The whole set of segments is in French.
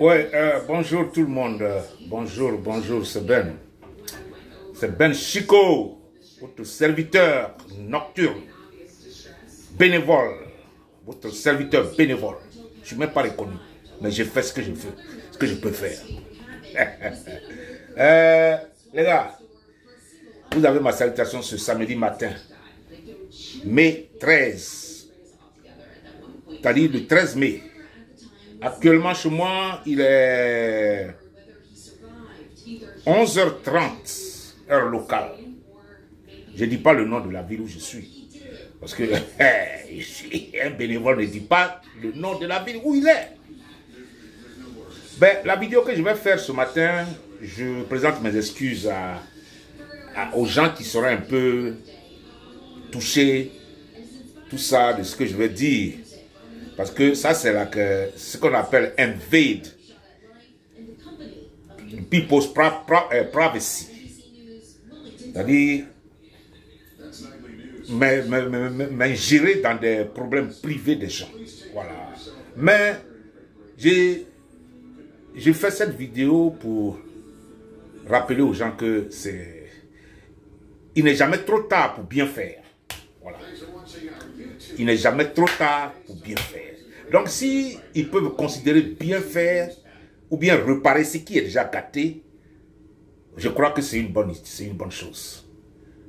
Ouais, bonjour tout le monde. Bonjour, c'est Ben. C'est Ben Chico, votre serviteur nocturne, bénévole. Votre serviteur bénévole. Je ne suis même pas reconnu, mais je fais ce que je veux, ce que je peux faire. Les gars, vous avez ma salutation ce samedi matin, mai 13, c'est-à-dire le 13 mai. Actuellement, chez moi, il est 11h30, heure locale. Je ne dis pas le nom de la ville où je suis. Parce que un bénévole ne dit pas le nom de la ville où il est. Ben, la vidéo que je vais faire ce matin, je présente mes excuses aux gens qui seraient un peu touchés, tout ça, de ce que je vais dire. Parce que ça, c'est ce qu'on appelle invade people's privacy. C'est-à-dire m'ingérer dans des problèmes privés des gens. Voilà. Mais j'ai fait cette vidéo pour rappeler aux gens que il n'est jamais trop tard pour bien faire. Voilà. Il n'est jamais trop tard pour bien faire. Donc, si ils peuvent considérer bien faire ou bien réparer ce qui est déjà gâté, je crois que c'est une bonne chose.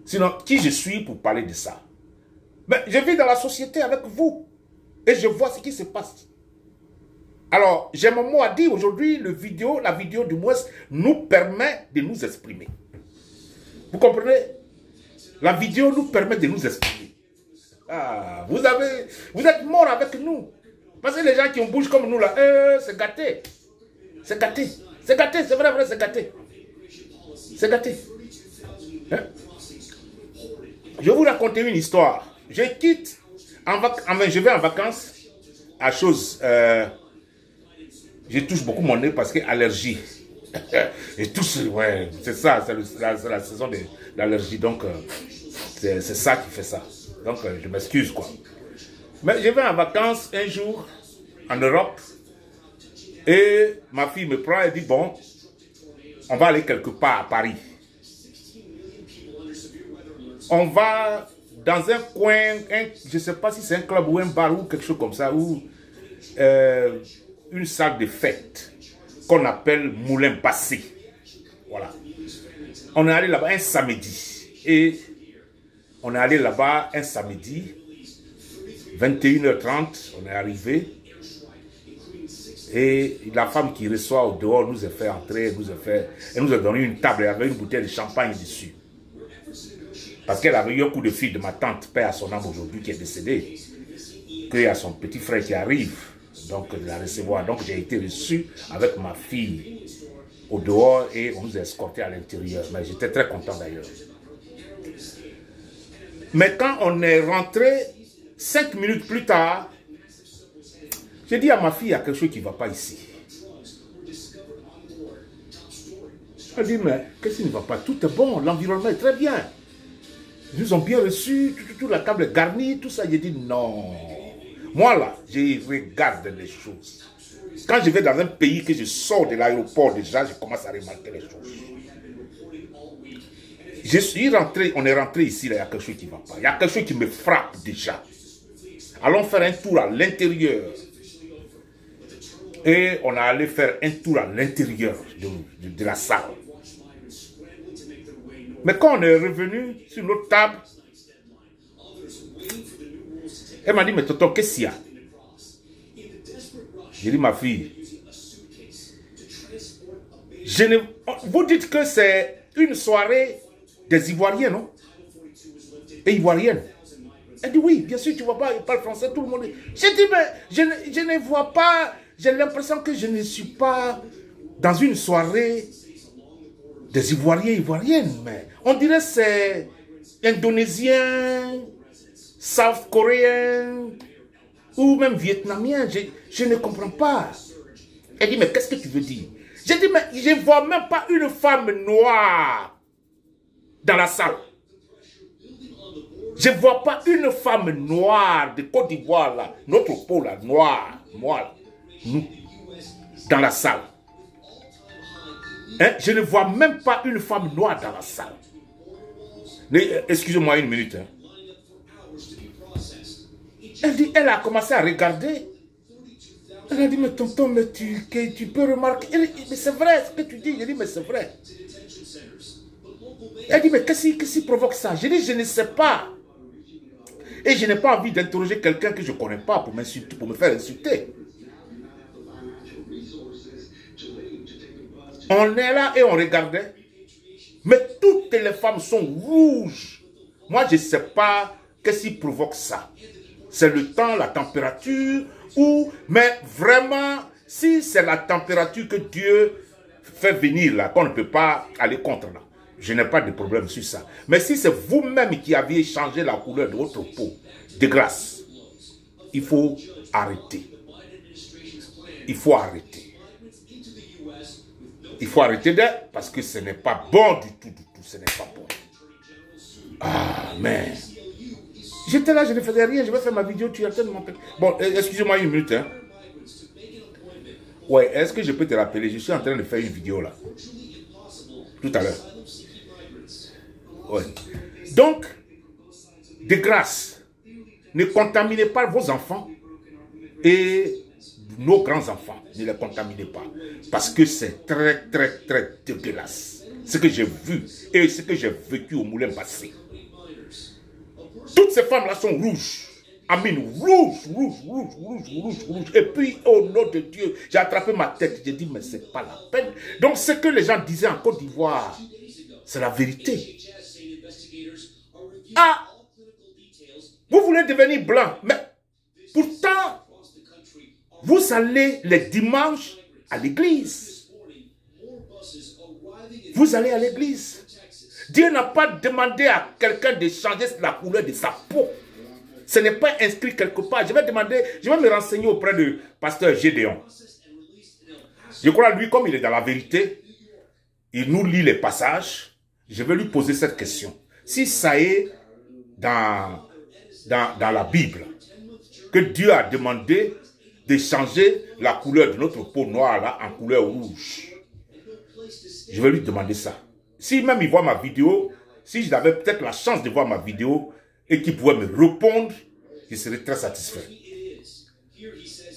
Sinon, qui je suis pour parler de ça? Mais je vis dans la société avec vous et je vois ce qui se passe. Alors, j'ai mon mot à dire aujourd'hui. La vidéo du moins nous permet de nous exprimer. Vous comprenez? La vidéo nous permet de nous exprimer. Ah, vous êtes morts avec nous. Parce que les gens qui ont bougé comme nous là, c'est gâté. C'est gâté. C'est gâté, c'est vrai, c'est gâté. C'est gâté. Hein? Je vais vous raconter une histoire. Je vais en vacances à chose. Je touche beaucoup mon nez parce que allergie. Et tous, ouais, c'est ça, c'est la saison de l'allergie. Donc, c'est ça qui fait ça. Donc, je m'excuse, quoi. Mais je vais en vacances un jour en Europe et ma fille me prend et dit, bon, on va aller quelque part à Paris. On va dans un coin, je ne sais pas si c'est un club ou un bar ou quelque chose comme ça, ou une salle de fête qu'on appelle Moulin Passé. Voilà. On est allé là-bas un samedi. Et on est allé là-bas un samedi, 21h30, on est arrivé. Et la femme qui reçoit au dehors nous a fait entrer, elle nous a donné une table avec une bouteille de champagne dessus. Parce qu'elle avait eu un coup de fil de ma tante, paix à son âme aujourd'hui, qui est décédée. Qu'il y a son petit frère qui arrive, donc de la recevoir. Donc j'ai été reçu avec ma fille au dehors et on nous a escortés à l'intérieur. Mais j'étais très content d'ailleurs. Mais quand on est rentré, 5 minutes plus tard, j'ai dit à ma fille, il y a quelque chose qui ne va pas ici. Elle dit, mais qu'est-ce qui ne va pas? Tout est bon, l'environnement est très bien. Ils nous ont bien reçus, toute la table est garnie, tout ça. J'ai dit, non. Moi là, je regarde les choses. Quand je vais dans un pays, que je sors de l'aéroport déjà, je commence à remarquer les choses. Je suis rentré, on est rentré ici, là, il y a quelque chose qui ne va pas. Il y a quelque chose qui me frappe déjà. Allons faire un tour à l'intérieur. Et on est allé faire un tour à l'intérieur de la salle. Mais quand on est revenu sur notre table, elle m'a dit, mais tonton, qu'est-ce qu'il y a? J'ai dit, ma fille, vous dites que c'est une soirée des Ivoiriens, non? Et Ivoiriennes. Elle dit, oui, bien sûr, tu ne vois pas, il parle français, tout le monde. J'ai dit, mais je ne vois pas, j'ai l'impression que je ne suis pas dans une soirée des Ivoiriens, Ivoiriennes. Mais on dirait que c'est Indonésien, South Coréen, ou même Vietnamien. Je ne comprends pas. Elle dit, mais qu'est-ce que tu veux dire? J'ai dit, mais je ne vois même pas une femme noire dans la salle. Je ne vois pas une femme noire de Côte d'Ivoire, là, notre peau là, noire, moi là, nous. dans la salle. Hein? Je ne vois même pas une femme noire dans la salle. Excusez-moi une minute. Hein. Elle a commencé à regarder. Elle a dit, mais tonton, mais tu peux remarquer. Elle dit, mais c'est vrai ce que tu dis. J'ai dit, mais c'est vrai. Elle dit, mais qu'est-ce qui provoque ça? J'ai dit, je ne sais pas. Et je n'ai pas envie d'interroger quelqu'un que je ne connais pas pour m'insulter, pour me faire insulter. On est là et on regardait. Mais toutes les femmes sont rouges. Moi, je ne sais pas qu'est-ce qui provoque ça. C'est le temps, la température, mais vraiment, si c'est la température que Dieu fait venir là, qu'on ne peut pas aller contre là, je n'ai pas de problème sur ça. Mais si c'est vous-même qui aviez changé la couleur de votre peau, de grâce, il faut arrêter. Il faut arrêter. Il faut arrêter parce que ce n'est pas bon du tout, ce n'est pas bon. Ah, mais... J'étais là, je ne faisais rien, je vais faire ma vidéo, tu as tellement... Bon, excusez-moi une minute, hein. Ouais, est-ce que je peux te rappeler? Je suis en train de faire une vidéo là. Tout à l'heure. Ouais. Donc, de grâce, ne contaminez pas vos enfants et nos grands-enfants. Ne les contaminez pas. Parce que c'est très, très, très dégueulasse. Ce que j'ai vu et ce que j'ai vécu au Moulin Bassé. Toutes ces femmes-là sont rouges. Amine, rouge. Et puis, au nom de Dieu, j'ai attrapé ma tête. J'ai dit, mais c'est pas la peine. Donc, ce que les gens disaient en Côte d'Ivoire, c'est la vérité. Ah, vous voulez devenir blanc, mais pourtant, vous allez les dimanches à l'église. Vous allez à l'église. Dieu n'a pas demandé à quelqu'un de changer la couleur de sa peau. Ce n'est pas inscrit quelque part. Je vais me renseigner auprès du pasteur Gédéon. Je crois, lui, comme il est dans la vérité, il nous lit les passages. Je vais lui poser cette question. Si ça est dans la Bible, que Dieu a demandé de changer la couleur de notre peau noire là, en couleur rouge, je vais lui demander ça. Si même il voit ma vidéo, si j'avais peut-être la chance de voir ma vidéo et qu'il pouvait me répondre, je serais très satisfait.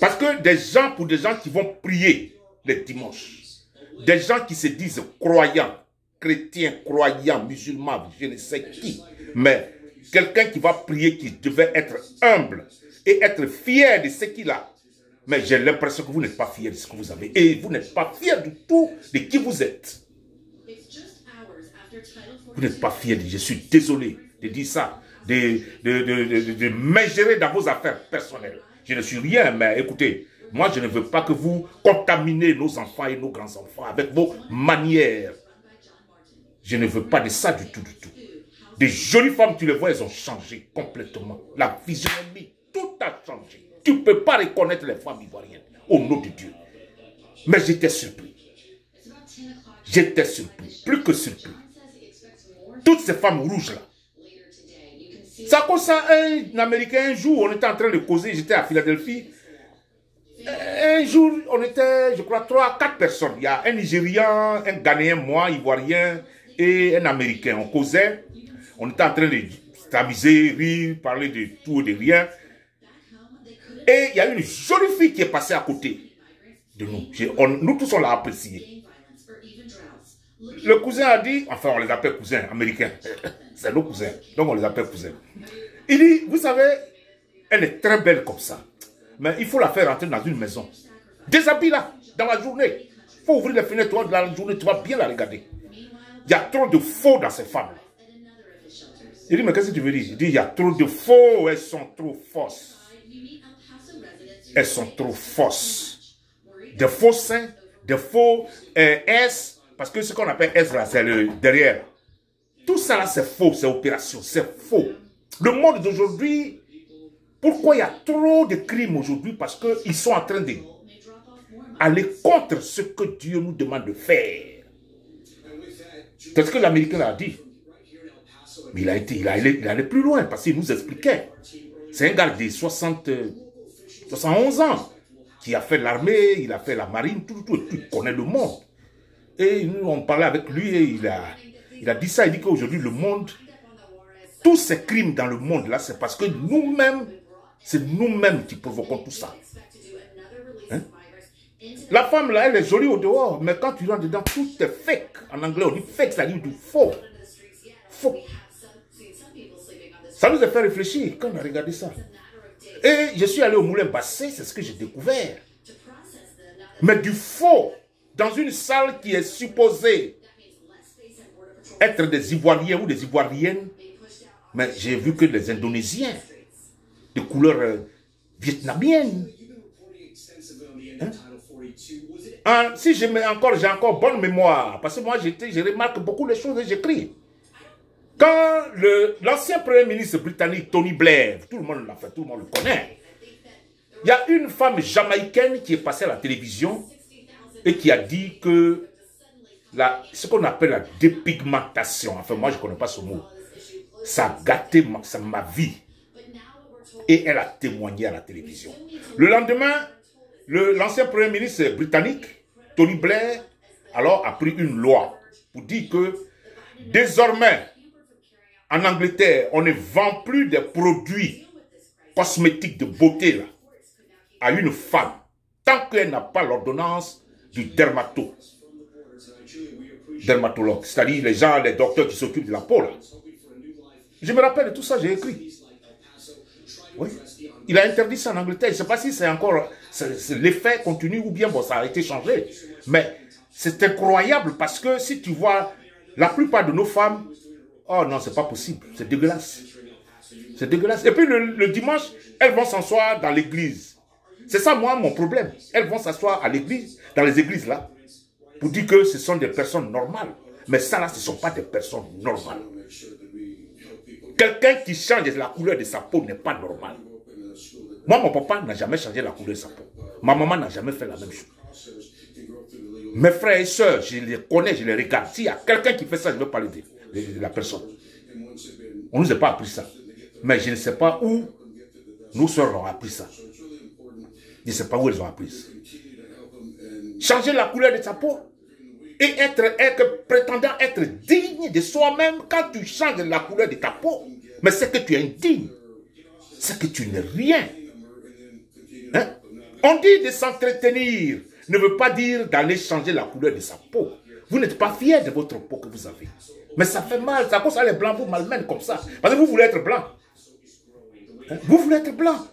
Parce que pour des gens qui vont prier les dimanches, des gens qui se disent croyants, chrétiens, croyants, musulmans, je ne sais qui, mais quelqu'un qui va prier, qui devait être humble et être fier de ce qu'il a. Mais j'ai l'impression que vous n'êtes pas fier de ce que vous avez. Et vous n'êtes pas fier du tout de qui vous êtes. Vous n'êtes pas fier de... Je suis désolé de dire ça. De m'ingérer dans vos affaires personnelles. Je ne suis rien, mais écoutez, moi je ne veux pas que vous contaminez nos enfants et nos grands-enfants avec vos manières. Je ne veux pas de ça du tout, du tout. Des jolies femmes, tu les vois, elles ont changé complètement. La physionomie, tout a changé. Tu ne peux pas reconnaître les femmes ivoiriennes au nom de Dieu. Mais j'étais surpris. J'étais surpris, plus que surpris. Toutes ces femmes rouges là. Ça cause ça, un Américain, un jour, on était en train de causer, j'étais à Philadelphie. Un jour, on était, je crois, 3, 4 personnes. Il y a un Nigérian, un Ghanéen, moi, Ivoirien et un Américain. On causait, on était en train de s'amuser, rire, parler de tout et de rien. Et il y a une jolie fille qui est passée à côté de nous. Nous tous, on l'a appréciée. Le cousin a dit, enfin on les appelle cousins américains, c'est nos cousins, donc on les appelle cousins. Il dit, vous savez, elle est très belle comme ça, mais il faut la faire rentrer dans une maison. Déshabille-la dans la journée. Il faut ouvrir les fenêtres, dans la journée, tu vas bien la regarder. Il y a trop de faux dans ces femmes. Il dit, mais qu'est-ce que tu veux dire? Il dit, il y a trop de faux, elles sont trop fausses. Elles sont trop fausses. Des faux seins, des faux S. Parce que ce qu'on appelle Ezra, c'est le derrière. Tout ça là, c'est faux, c'est opération, c'est faux. Le monde d'aujourd'hui, pourquoi il y a trop de crimes aujourd'hui? Parce qu'ils sont en train d'aller contre ce que Dieu nous demande de faire. C'est ce que l'Américain a dit. Mais il allait plus loin parce qu'il nous expliquait. C'est un gars de 71 ans. qui a fait l'armée, il a fait la marine, tout, il connaît le monde. Et nous, on parlait avec lui et il a dit ça, il dit qu'aujourd'hui, le monde, tous ces crimes dans le monde, là, c'est parce que nous-mêmes, c'est nous-mêmes qui provoquons tout ça. Hein? La femme, là, elle est jolie au dehors, mais quand tu rentres dedans, tout est fake. En anglais, on dit fake, ça dit du faux. Faux. Ça nous a fait réfléchir quand on a regardé ça. Et je suis allé au Moulin Bassé, c'est ce que j'ai découvert. Mais du faux, dans une salle qui est supposée être des Ivoiriens ou des Ivoiriennes, mais j'ai vu que les Indonésiens, de couleur vietnamienne. Hein? Si j'ai encore bonne mémoire, parce que moi je remarque beaucoup les choses et j'écris. Quand l'ancien premier ministre britannique Tony Blair, tout le monde l'a fait, tout le monde le connaît, il y a une femme jamaïcaine qui est passée à la télévision et qui a dit que ce qu'on appelle la dépigmentation, enfin moi je ne connais pas ce mot, ça a gâté ma vie. Et elle a témoigné à la télévision. Le lendemain, l'ancien premier ministre britannique, Tony Blair, alors a pris une loi pour dire que désormais, en Angleterre, on ne vend plus des produits cosmétiques de beauté là, à une femme, tant qu'elle n'a pas l'ordonnance du dermatologue, c'est-à-dire les docteurs qui s'occupent de la peau là. Je me rappelle de tout ça, j'ai écrit. Oui. Il a interdit ça en Angleterre. Je ne sais pas si c'est encore l'effet continue ou bien bon, ça a été changé. Mais c'est incroyable parce que si tu vois la plupart de nos femmes, oh non, c'est pas possible. C'est dégueulasse. C'est dégueulasse. Et puis le dimanche, elles vont s'asseoir dans l'église. C'est ça, moi, mon problème. Elles vont s'asseoir à l'église, dans les églises là, pour dire que ce sont des personnes normales. Mais ça là, ce ne sont pas des personnes normales. Quelqu'un qui change la couleur de sa peau n'est pas normal. Moi, mon papa n'a jamais changé la couleur de sa peau. Ma maman n'a jamais fait la même chose. Mes frères et sœurs, je les connais, je les regarde. S'il y a quelqu'un qui fait ça, je veux parler de la personne. On ne nous a pas appris ça. Mais je ne sais pas où nos sœurs ont appris ça. Je ne sais pas où elles ont appris ça. Changer la couleur de sa peau et prétendant être digne de soi-même quand tu changes la couleur de ta peau. Mais c'est que tu es indigne. C'est que tu n'es rien. Hein? On dit de s'entretenir ne veut pas dire d'aller changer la couleur de sa peau. Vous n'êtes pas fier de votre peau que vous avez. Mais ça fait mal. C'est à cause ça les blancs vous malmènent comme ça. Parce que vous voulez être blanc. Hein? Vous voulez être blanc.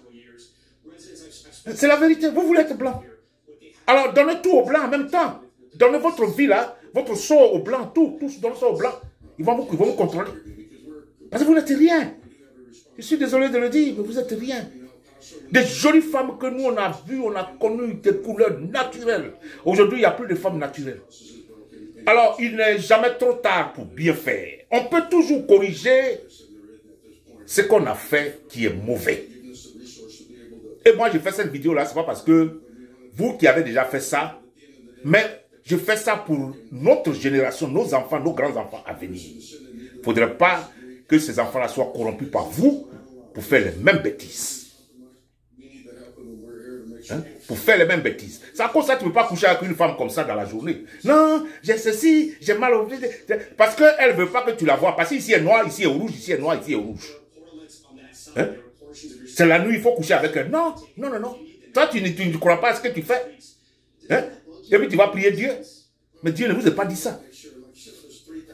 C'est la vérité. Vous voulez être blanc. Alors donnez tout au blanc en même temps. Donnez votre vie là, votre sort au blanc, tout donnez ça au blanc. Ils vont vous contrôler. Parce que vous n'êtes rien. Je suis désolé de le dire, mais vous n'êtes rien. Des jolies femmes que nous on a vues, on a connues des couleurs naturelles. Aujourd'hui, il n'y a plus de femmes naturelles. Alors, il n'est jamais trop tard pour bien faire. On peut toujours corriger ce qu'on a fait qui est mauvais. Et moi, je fais cette vidéo-là, c'est pas parce que vous qui avez déjà fait ça, mais je fais ça pour notre génération, nos enfants, nos grands-enfants à venir. Il ne faudrait pas que ces enfants-là soient corrompus par vous pour faire les mêmes bêtises. Hein? Pour faire les mêmes bêtises. C'est à cause de ça que tu ne peux pas coucher avec une femme comme ça dans la journée. Non, j'ai ceci, j'ai mal au... Parce qu'elle ne veut pas que tu la vois. Parce qu'ici est noir, ici est rouge, ici est noir, ici est rouge. Hein? C'est la nuit, il faut coucher avec elle. Non, non, non, non. Toi, tu ne crois pas à ce que tu fais. Hein? Et puis tu vas prier Dieu. Mais Dieu ne vous a pas dit ça.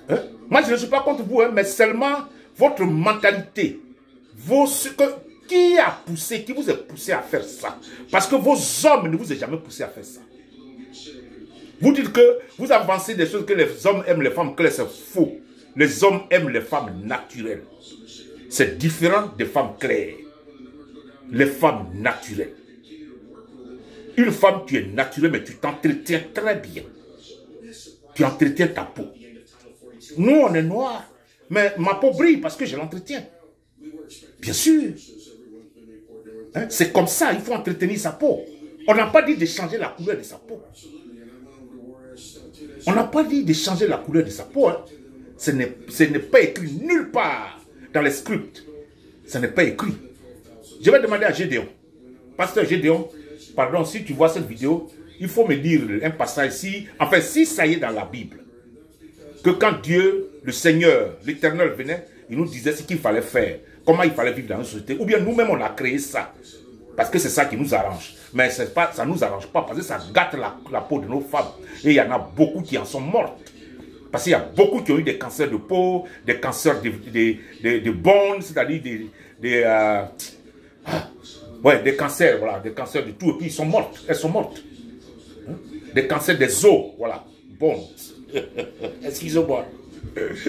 Hein? Moi, je ne suis pas contre vous, hein, mais seulement votre mentalité. Qui vous a poussé à faire ça? Parce que vos hommes ne vous ont jamais poussé à faire ça. Vous dites que vous avancez des choses que les hommes aiment les femmes claires, c'est faux. Les hommes aiment les femmes naturelles. C'est différent des femmes claires. Les femmes naturelles. Une femme, tu es naturelle, mais tu t'entretiens très bien. Tu entretiens ta peau. Nous, on est noirs. Mais ma peau brille parce que je l'entretiens. Bien sûr. Hein? C'est comme ça, il faut entretenir sa peau. On n'a pas dit de changer la couleur de sa peau. On n'a pas dit de changer la couleur de sa peau. Hein? Ce n'est pas écrit nulle part dans les scripts. Ce n'est pas écrit. Je vais demander à Gédéon. Pasteur Gédéon, pardon, si tu vois cette vidéo, il faut me dire un passage ici. Enfin, si ça y est dans la Bible, que quand Dieu, le Seigneur, l'Éternel venait, il nous disait ce qu'il fallait faire, comment il fallait vivre dans une société, ou bien nous-mêmes on a créé ça, parce que c'est ça qui nous arrange. Mais pas, ça ne nous arrange pas, parce que ça gâte la peau de nos femmes. Et il y en a beaucoup qui en sont mortes. Parce qu'il y a beaucoup qui ont eu des cancers de peau, des cancers de bones, c'est-à-dire des cancers, voilà, des cancers de tout, et puis ils sont mortes, elles sont mortes. Hein? Des cancers des os, voilà, bones. Excusez-moi.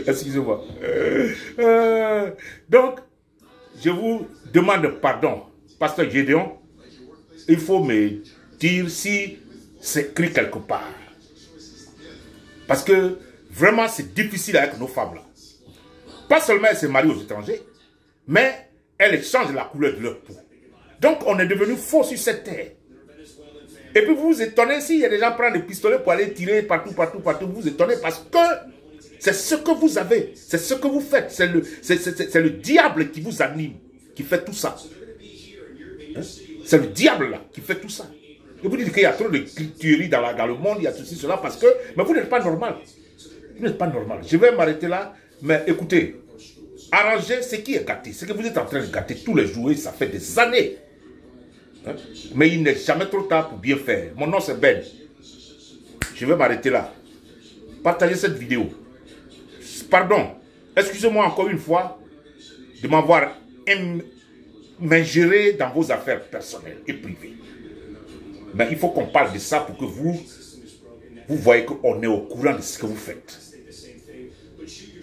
Excusez-moi. Donc, je vous demande pardon, Pasteur Gédéon. Il faut me dire si c'est écrit quelque part. Parce que vraiment, c'est difficile avec nos femmes-là. Pas seulement elles se marient aux étrangers, mais elles changent la couleur de leur peau. Donc, on est devenu faux sur cette terre. Et puis, vous vous étonnez s'il y a des gens qui prennent des pistolets pour aller tirer partout, vous vous étonnez parce que c'est ce que vous avez, c'est ce que vous faites. C'est le diable qui vous anime, qui fait tout ça. Hein? C'est le diable là qui fait tout ça. Et vous dites qu'il y a trop de tueries dans le monde, il y a ceci, cela, parce que, mais vous n'êtes pas normal. Vous n'êtes pas normal. Je vais m'arrêter là, mais écoutez, arranger ce qui est gâté, ce que vous êtes en train de gâter tous les jours, ça fait des années. Hein? Mais il n'est jamais trop tard pour bien faire. Mon nom c'est Ben. Je vais m'arrêter là. Partagez cette vidéo. Pardon, excusez-moi encore une fois de m'avoir ingéré dans vos affaires personnelles et privées. Mais il faut qu'on parle de ça pour que vous voyez qu'on est au courant de ce que vous faites.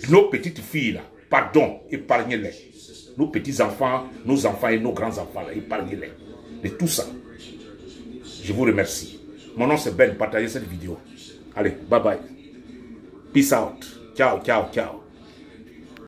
Nos petites filles là, pardon, épargnez-les. Nos petits-enfants, nos enfants et nos grands-enfants là, épargnez-les. De tout ça. Je vous remercie. Mon nom c'est Ben, partagez cette vidéo. Allez, bye bye. Peace out. Ciao, ciao, ciao.